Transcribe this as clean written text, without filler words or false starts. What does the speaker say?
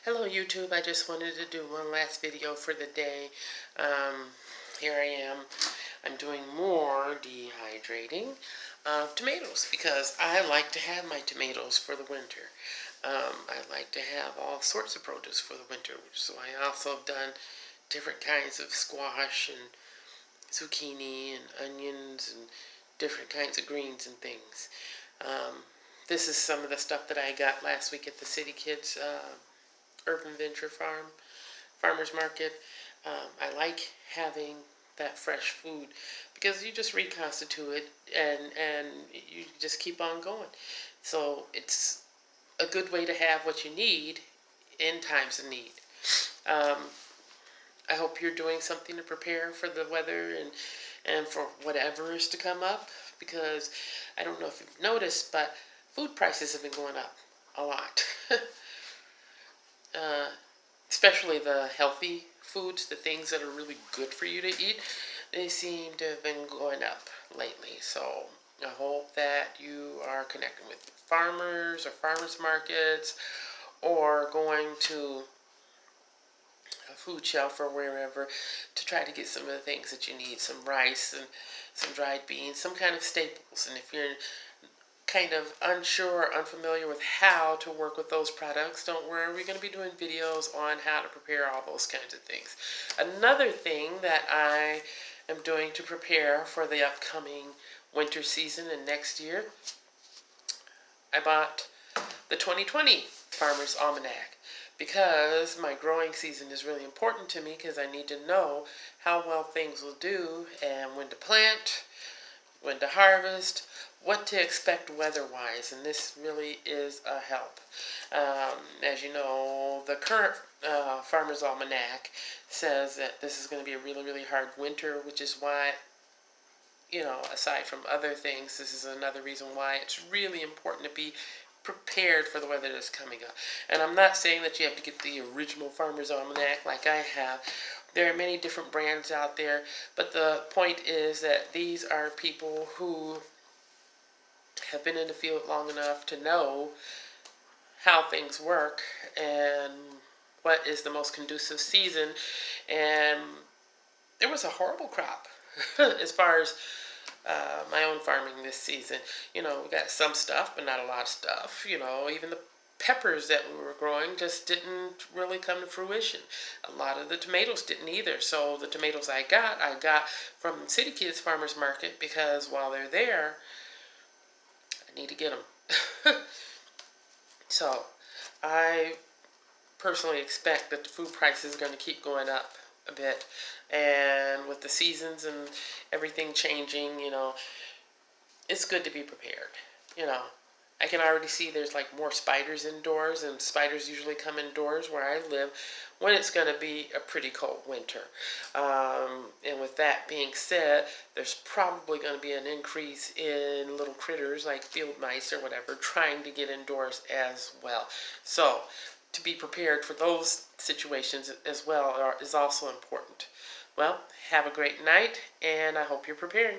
Hello YouTube, I just wanted to do one last video for the day. Here I am. I'm doing more dehydrating of tomatoes because I like to have my tomatoes for the winter. I like to have all sorts of produce for the winter, so I also have done different kinds of squash and zucchini and onions and different kinds of greens and things. This is some of the stuff that I got last week at the City Kids Urban Venture Farmers Market. I like having that fresh food because you just reconstitute it and you just keep on going. So it's a good way to have what you need in times of need. I hope you're doing something to prepare for the weather and for whatever is to come up, because I don't know if you've noticed, but food prices have been going up a lot. Especially the healthy foods, the things that are really good for you to eat, they seem to have been going up lately. So I hope that you are connecting with farmers or farmers markets, or going to a food shelf or wherever to try to get some of the things that you need, some rice and some dried beans, some kind of staples. And if you're kind of unsure or unfamiliar with how to work with those products, don't worry, we're going to be doing videos on how to prepare all those kinds of things. Another thing that I am doing to prepare for the upcoming winter season and next year, I bought the 2020 Farmer's Almanac, because my growing season is really important to me, because I need to know how well things will do and when to plant, when to harvest, what to expect weather-wise, and this really is a help. As you know, the current Farmer's Almanac says that this is going to be a really, really hard winter, which is why, you know, aside from other things, this is another reason why it's really important to be prepared for the weather that's coming up. And I'm not saying that you have to get the original Farmer's Almanac like I have. There are many different brands out there, but the point is that these are people who have been in the field long enough to know how things work and what is the most conducive season. And there was a horrible crop as far as my own farming this season. You know, we got some stuff, but not a lot of stuff. You know, even the peppers that we were growing just didn't really come to fruition. A lot of the tomatoes didn't either. So the tomatoes I got from City Kids Farmers Market, because while they're there, I need to get them. So I personally expect that the food price is going to keep going up a bit, and with the seasons and everything changing, you know, it's good to be prepared. You know, I can already see there's like more spiders indoors, and spiders usually come indoors where I live when it's going to be a pretty cold winter. And with that being said, there's probably going to be an increase in little critters like field mice or whatever trying to get indoors as well. So to be prepared for those situations as well is also important. Well, have a great night, and I hope you're preparing.